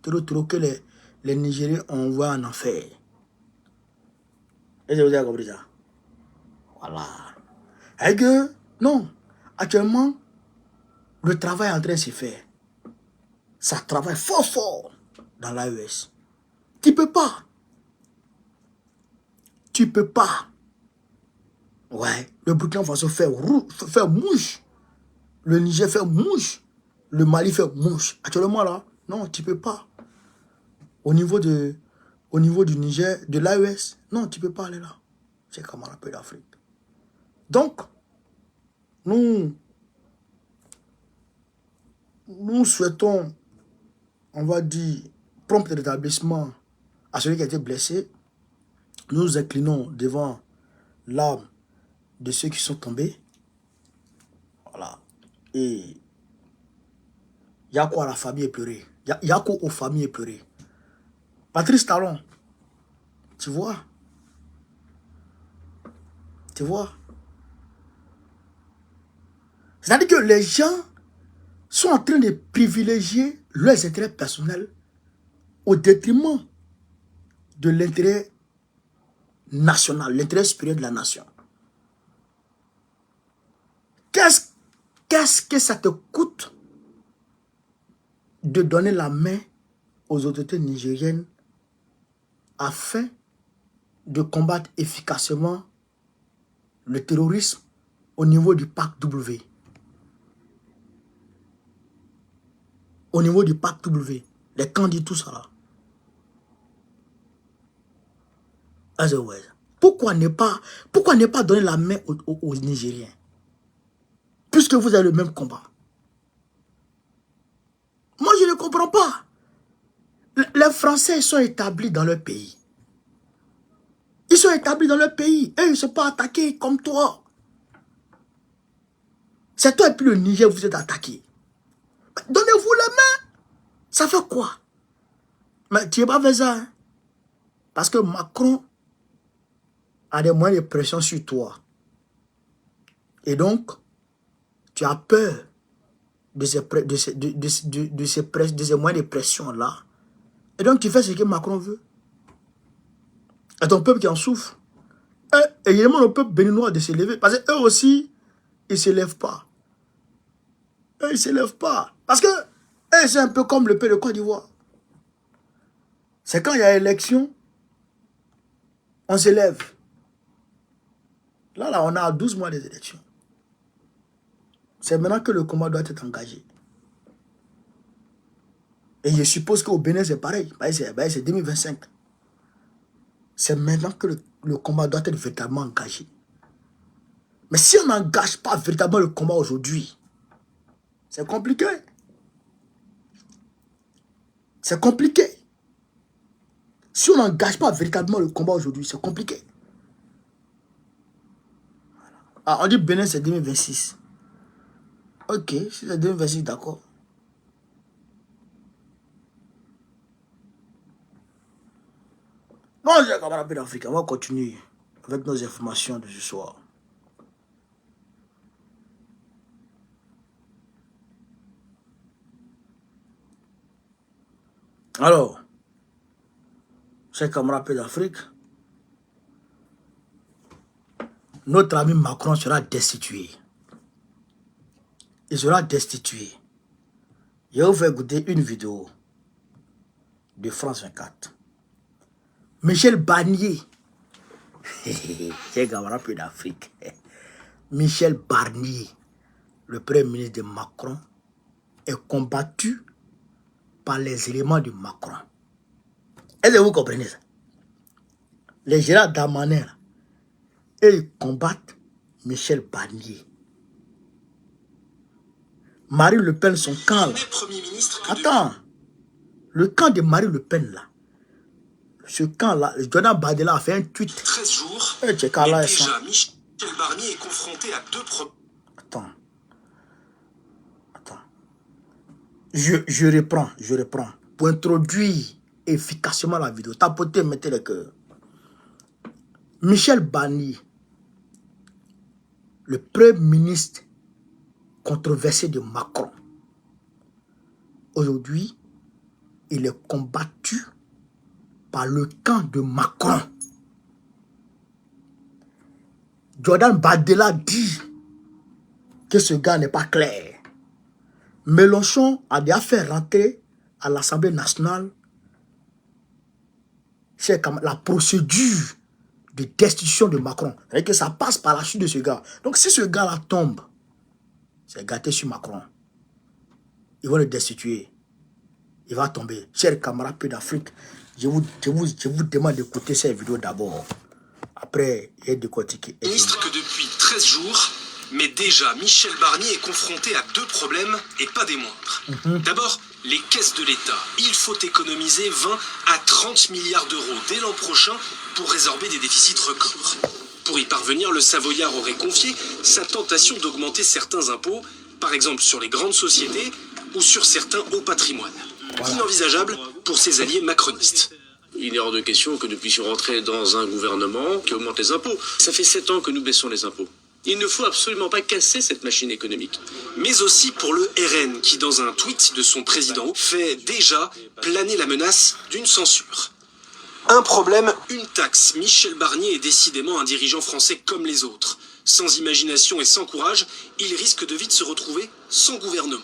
terreaux que les Nigériens ont envoyé en enfer. Est-ce que vous avez compris ça? Voilà. Et que, non, actuellement, le travail est en train de se faire. Ça travaille fort dans l'AES. Tu peux pas. Tu peux pas. Ouais, le Burkina Faso fait mouche. Le Niger fait mouche. Le Mali fait mouche. Actuellement là, non, tu peux pas. Au niveau du Niger, de l'AES, non, tu peux pas aller là. C'est comme un peu d'Afrique. Donc, nous souhaitons, on va dire, prompt rétablissement à celui qui a été blessé. Nous nous inclinons devant l'âme de ceux qui sont tombés. Voilà. Et il y a quoi à la famille éplorée? Il y a quoi aux familles éplorées? Patrice Talon, tu vois? Tu vois? C'est-à-dire que les gens sont en train de privilégier leurs intérêts personnels au détriment de l'intérêt national, l'intérêt supérieur de la nation. Qu'est-ce que ça te coûte de donner la main aux autorités nigériennes afin de combattre efficacement le terrorisme au niveau du pacte W? Au niveau du pacte W, les candidats, tout ça là. Pourquoi ne pas donner la main aux Nigériens? Puisque vous avez le même combat. Moi, je ne comprends pas. Les Français sont établis dans leur pays. Ils sont établis dans leur pays. Et ils ne sont pas attaqués comme toi. C'est toi et puis le Niger, vous êtes attaqués. Donnez-vous la main. Ça fait quoi? Mais tu n'es pas fait ça. Hein? Parce que Macron a des moyens de pression sur toi. Et donc, tu as peur de ces moyens de pression-là. Et donc, tu fais ce que Macron veut. Et ton peuple qui en souffre. Et également le peuple béninois de se lever. Parce qu'eux aussi, ils ne se lèvent pas. Eux, ils ne se lèvent pas. Parce que eux, c'est un peu comme le pays de Côte d'Ivoire. C'est quand il y a élection, on se lève. Là, on a 12 mois des élections. C'est maintenant que le combat doit être engagé. Et je suppose qu'au Bénin, c'est pareil. C'est 2025. C'est maintenant que le combat doit être véritablement engagé. Mais si on n'engage pas véritablement le combat aujourd'hui, c'est compliqué. C'est compliqué. Si on n'engage pas véritablement le combat aujourd'hui, c'est compliqué. Ah, on dit Bénin, c'est 2026. Ok, si c'est 2026, d'accord. Bon, j'ai camarades d'Afrique. On va continuer avec nos informations de ce soir. Alors, chers camarades d'Afrique, notre ami Macron sera destitué. Il sera destitué. Je vais vous faire écouter une vidéo de France 24. Michel Barnier, chers camarades d'Afrique, Michel Barnier, le premier ministre de Macron, est combattu par les éléments de Macron. Est-ce que vous comprenez ça? Les Gérard Darmanin, ils combattent Michel Barnier. Marine Le Pen, son camp là. Attends. Le camp de Marine Le Pen là. Ce camp-là, Jordan Bardella a fait un tweet. 13 jours, et déjà Michel Barnier est confronté à 2 problèmes. Attends. Je reprends. Pour introduire efficacement la vidéo. Tapotez, mettez le cœur. Michel Barnier, le premier ministre controversé de Macron. Aujourd'hui, il est combattu par le camp de Macron. Jordan Bardella dit que ce gars n'est pas clair. Mélenchon a déjà fait rentrer à l'Assemblée nationale la procédure de destitution de Macron. C'est-à-dire que ça passe par la chute de ce gars. Donc si ce gars-là tombe, c'est gâté sur Macron. Ils vont le destituer. Il va tomber. Chers camarades peu d'Afrique, je vous demande d'écouter cette vidéo d'abord. Après, il y a décortiqué. Ministre que depuis 13 jours, mais déjà Michel Barnier est confronté à 2 problèmes et pas des moindres. D'abord, les caisses de l'État. Il faut économiser 20 à 30 milliards d'euros dès l'an prochain pour résorber des déficits records. Pour y parvenir, le Savoyard aurait confié sa tentation d'augmenter certains impôts, par exemple sur les grandes sociétés ou sur certains hauts patrimoines. Voilà. Inenvisageable pour ses alliés macronistes. Il est hors de question que nous puissions rentrer dans un gouvernement qui augmente les impôts. Ça fait 7 ans que nous baissons les impôts. Il ne faut absolument pas casser cette machine économique. Mais aussi pour le RN, qui dans un tweet de son président fait déjà planer la menace d'une censure. Un problème, une taxe. Michel Barnier est décidément un dirigeant français comme les autres. Sans imagination et sans courage, il risque de vite se retrouver sans gouvernement.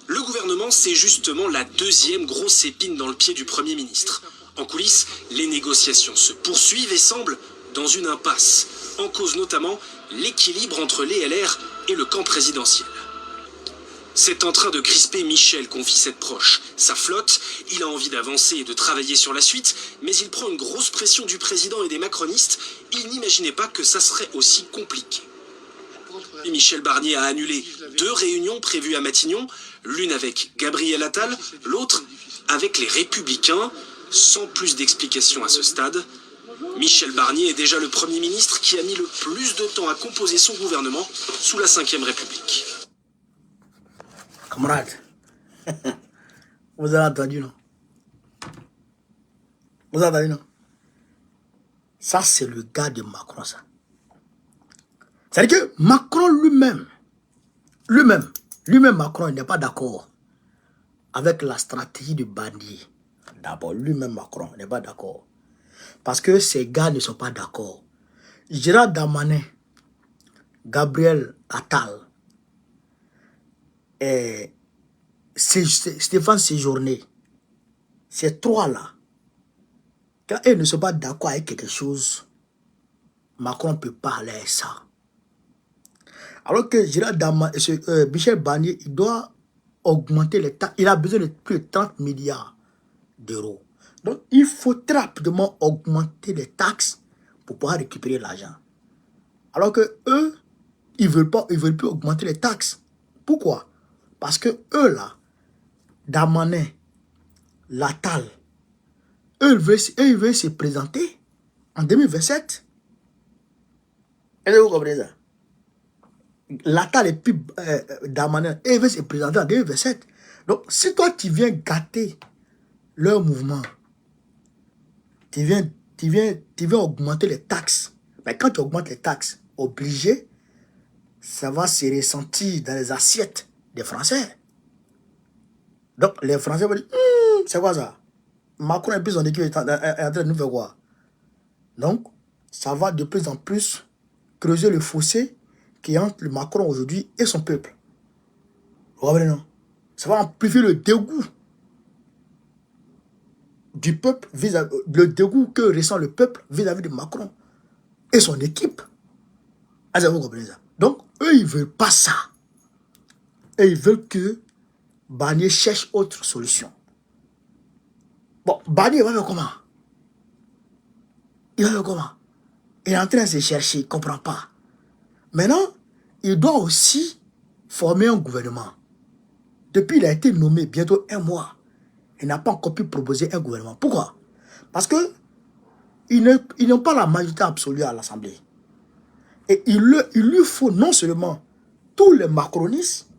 Le gouvernement, c'est justement la deuxième grosse épine dans le pied du Premier ministre. En coulisses, les négociations se poursuivent et semblent dans une impasse. En cause notamment l'équilibre entre les LR et le camp présidentiel. C'est en train de crisper Michel, confie cette proche. Ça flotte, il a envie d'avancer et de travailler sur la suite, mais il prend une grosse pression du président et des macronistes. Il n'imaginait pas que ça serait aussi compliqué. Et Michel Barnier a annulé 2 réunions prévues à Matignon, l'une avec Gabriel Attal, l'autre avec les Républicains, sans plus d'explications à ce stade. Michel Barnier est déjà le Premier ministre qui a mis le plus de temps à composer son gouvernement sous la Ve République. Camarades, vous avez entendu, non? Vous avez entendu, non? Ça, c'est le gars de Macron, ça. C'est-à-dire que Macron lui-même, Macron, il n'est pas d'accord avec la stratégie de Barnier. D'abord, lui-même, Macron, il n'est pas d'accord. Parce que ces gars ne sont pas d'accord. Gérald Darmanin, Gabriel Attal et Stéphane Séjourné, ces 3-là, quand ils ne sont pas d'accord avec quelque chose, Macron ne peut pas aller à ça. Alors que Gérald Darmanin, Michel Barnier, il doit augmenter les taxes. Il a besoin de plus de 30 milliards d'euros. Donc, il faut très rapidement augmenter les taxes pour pouvoir récupérer l'argent. Alors que eux, ils veulent plus augmenter les taxes. Pourquoi? Parce que eux, là, Darmanin, Attal, eux, ils veulent se présenter en 2027. Est-ce que vous comprenez ça? Attal et puis Darmanin, ils veulent se présenter en 2027. Donc, si toi, tu viens gâter leur mouvement, tu viens augmenter les taxes. Mais quand tu augmentes les taxes, obligé, ça va se ressentir dans les assiettes des Français. Donc, les Français vont dire, c'est quoi ça? Macron et puis son équipe est en train de nous faire quoi? Donc, ça va de plus en plus creuser le fossé qui est entre le Macron aujourd'hui et son peuple. Vous comprenez, non? Ça va amplifier le dégoût du peuple, le dégoût que ressent le peuple vis-à-vis de Macron et son équipe. Est-ce que vous comprenez ça? Donc, eux, ils ne veulent pas ça. Et ils veulent que Barnier cherche autre solution. Bon, Barnier va faire comment? Il va faire comment? Il est en train de se chercher, il ne comprend pas. Maintenant, il doit aussi former un gouvernement. Depuis, il a été nommé bientôt 1 mois. Il n'a pas encore pu proposer un gouvernement. Pourquoi? Parce que ils n'ont pas la majorité absolue à l'Assemblée. Et il lui faut non seulement tous les macronistes,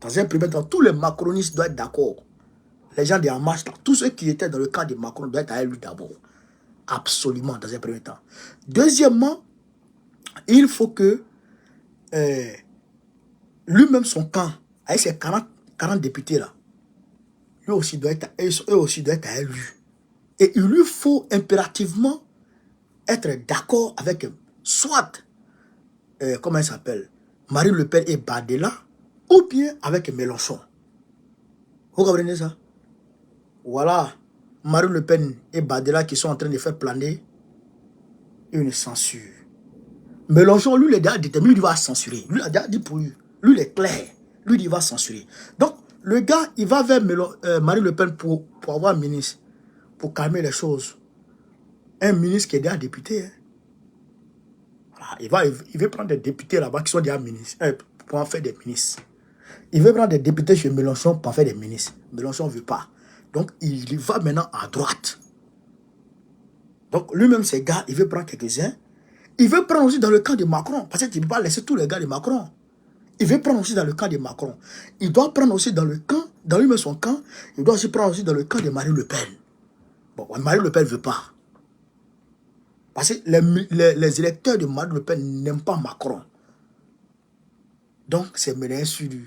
dans un premier temps, tous les macronistes doivent être d'accord. Les gens de En Marche, tous ceux qui étaient dans le camp de Macron doivent être avec lui d'abord. Absolument, dans un premier temps. Deuxièmement, il faut que lui-même, son camp, avec ses 40 députés là, eux aussi doivent être avec lui. Et il lui faut impérativement être d'accord avec soit, comment il s'appelle, Marine Le Pen et Bardella, ou bien avec Mélenchon. Vous comprenez ça? Voilà, Marine Le Pen et Bardella qui sont en train de faire planer une censure. Mélenchon, lui, il est déjà déterminé, il va censurer. Lui, il a déjà dit pour lui. Lui, il est clair. Lui, il va censurer. Donc, le gars, il va vers Marine Le Pen pour avoir un ministre, pour calmer les choses. Un ministre qui est déjà député. Hein. Voilà, il veut prendre des députés là-bas qui sont déjà ministres, pour en faire des ministres. Il veut prendre des députés chez Mélenchon pour en faire des ministres. Mélenchon ne veut pas. Donc, il va maintenant à droite. Donc, lui-même, ces gars, il veut prendre quelques-uns. Il veut prendre aussi dans le camp de Macron. Parce qu'il ne peut pas laisser tous les gars de Macron. Il veut prendre aussi dans le camp de Macron. Il doit prendre aussi dans le camp, dans lui-même son camp, il doit aussi prendre aussi dans le camp de Marine Le Pen. Bon, Marine Le Pen ne veut pas. Parce que les électeurs de Marine Le Pen n'aiment pas Macron. Donc, c'est mené sur lui.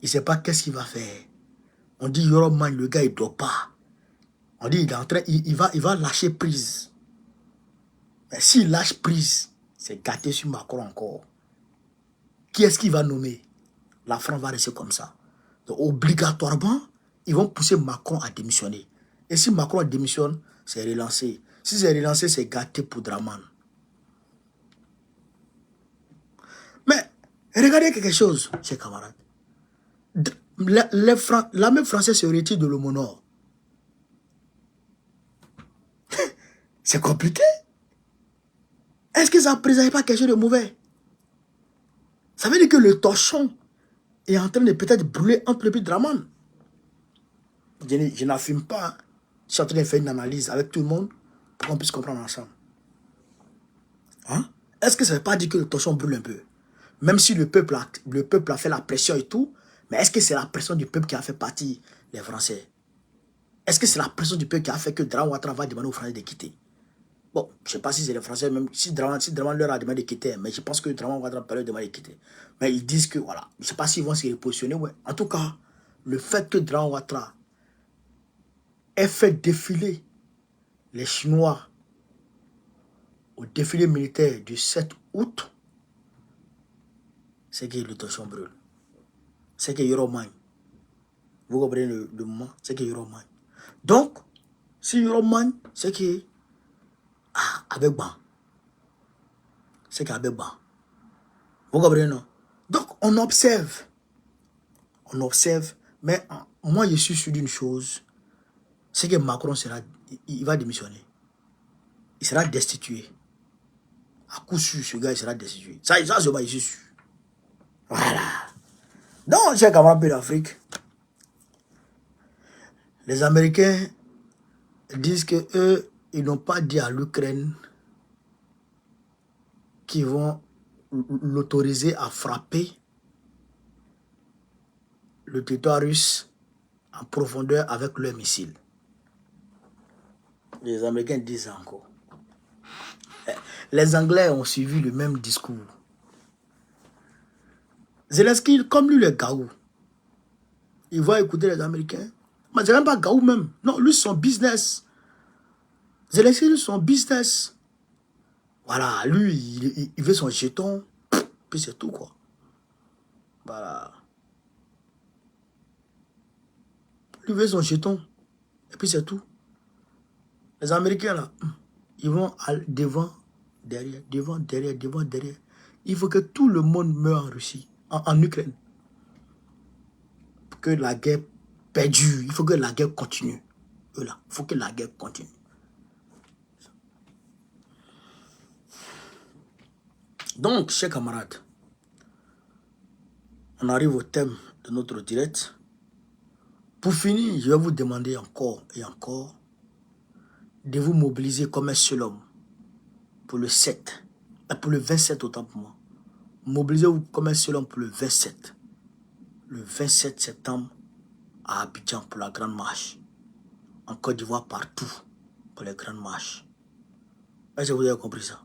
Il ne sait pas qu'est-ce qu'il va faire. On dit, Yoroman, le gars, il ne dort pas. On dit, il est en train, il va lâcher prise. Mais s'il lâche prise, c'est gâté sur Macron encore. Qui est-ce qu'il va nommer? La France va rester comme ça. Donc, obligatoirement, ils vont pousser Macron à démissionner. Et si Macron démissionne, c'est relancé. Si c'est relancé, c'est gâté pour Draman. Mais, regardez quelque chose, chers camarades. L'armée française se retire de l'Homonor. C'est compliqué. Est-ce que ça ne présente pas quelque chose de mauvais? Ça veut dire que le torchon est en train de peut-être brûler entre le pays de Draman. Je n'affirme pas. Hein. Je suis en train de faire une analyse avec tout le monde pour qu'on puisse comprendre ensemble. Hein? Est-ce que ça ne veut pas dire que le torchon brûle un peu? Même si le peuple a fait la pression et tout, mais est-ce que c'est la pression du peuple qui a fait partir les Français? Est-ce que c'est la pression du peuple qui a fait que Draman Ouattara va demander aux Français de quitter? Bon, je ne sais pas si c'est les Français, même si Draman leur a demandé de quitter, mais je pense que Draman Ouattara peut leur demander de quitter. Mais ils disent que, voilà, je ne sais pas s'ils vont se repositionner. Ouais. En tout cas, le fait que Draman Ouattara ait fait défiler les Chinois au défilé militaire du 7 août, c'est que le torchon brûle. C'est que Yoroman. Vous comprenez le moment? C'est que Yoroman. Donc, si Yoroman, c'est que avec ban. C'est qu'avec ban. Vous comprenez, non? Donc, on observe. On observe. Mais moi, je suis sûr d'une chose. C'est que Macron il va démissionner. Il sera destitué. À coup sûr, ce gars, il sera destitué. Ça je suis sûr. Voilà. Donc, chers camarades d'Afrique, les Américains disent que eux, ils n'ont pas dit à l'Ukraine qu'ils vont l'autoriser à frapper le territoire russe en profondeur avec leurs missiles. Les Américains disent ça encore. Les Anglais ont suivi le même discours. Zelensky, comme lui, le Gaou, il va écouter les Américains. Mais c'est même pas Gaou même. Non, lui, son business. Zelensky, lui, son business. Voilà, lui, il veut son jeton. Puis c'est tout, quoi. Voilà. Lui veut son jeton. Et puis c'est tout. Les Américains, là, ils vont devant, derrière, devant, derrière, devant, derrière. Il faut que tout le monde meure en Russie, en Ukraine. Pour que la guerre perdure. Il faut que la guerre continue. Voilà. Il faut que la guerre continue. Donc, chers camarades, on arrive au thème de notre direct. Pour finir, je vais vous demander encore et encore de vous mobiliser comme un seul homme pour le 7, pour le 27 autant pour moi. Mobilisez-vous comme un seul homme pour le 27. Le 27 septembre à Abidjan pour la grande marche. En Côte d'Ivoire, partout pour les grandes marches. Est-ce que vous avez compris ça?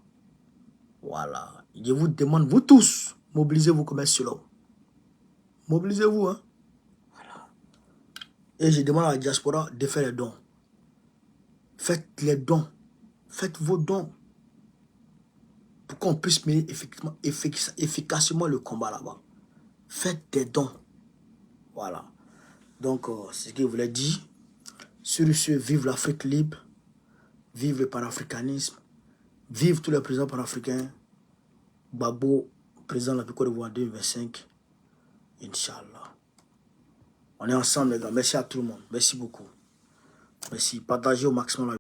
Voilà. Je vous demande, vous tous, mobilisez-vous comme un seul homme. Mobilisez-vous, hein. Voilà. Et je demande à la diaspora de faire les dons. Faites les dons. Faites vos dons. Pour qu'on puisse mener effectivement, efficacement le combat là-bas. Faites des dons. Voilà. Donc, c'est ce que je voulais dire. Sur ce, vive l'Afrique libre. Vive le panafricanisme. Vive tous les présidents panafricains. Babo, président de la Côte d'Ivoire 2025. Inch'Allah. On est ensemble, les gars. Merci à tout le monde. Merci beaucoup. Merci. Partagez au maximum la